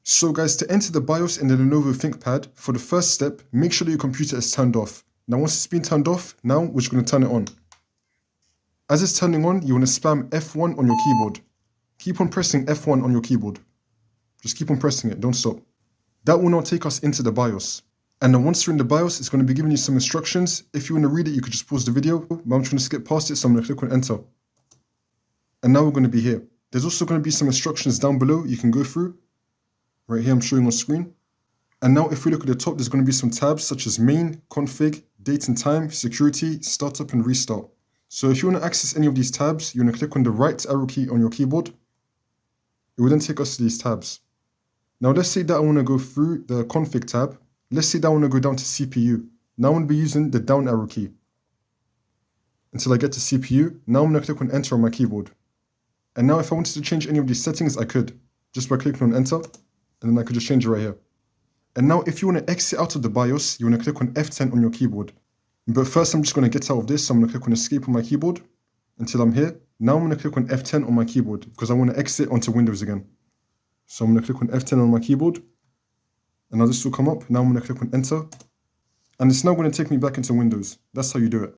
So guys, to enter the BIOS in the Lenovo ThinkPad, for the first step, make sure that your computer is turned off. Now once it's been turned off, now we're just going to turn it on. As it's turning on, you want to spam F1 on your keyboard. Keep on pressing F1 on your keyboard. Just keep on pressing it, don't stop. That will now take us into the BIOS. And then once you're in the BIOS, it's going to be giving you some instructions. If you want to read it, you could just pause the video, but I'm just going to skip past it, so I'm going to click on enter. And now we're going to be here. There's also going to be some instructions down below you can go through. Right here I'm showing on screen. And now if we look at the top, there's going to be some tabs such as main, config, date and time, security, startup and restart. So if you want to access any of these tabs, you want to click on the right arrow key on your keyboard. It will then take us to these tabs. Now let's say that I want to go through the config tab. Let's say that I want to go down to CPU. Now I'm going to be using the down arrow key until I get to CPU. Now I'm going to click on enter on my keyboard. And now if I wanted to change any of these settings, I could, just by clicking on enter, and then I could just change it right here. And now if you want to exit out of the BIOS, you want to click on F10 on your keyboard. But first I'm just going to get out of this, so I'm going to click on escape on my keyboard until I'm here. Now I'm going to click on F10 on my keyboard because I want to exit onto Windows again. So I'm going to click on F10 on my keyboard, and now this will come up. Now I'm going to click on enter, and it's now going to take me back into Windows. That's how you do it.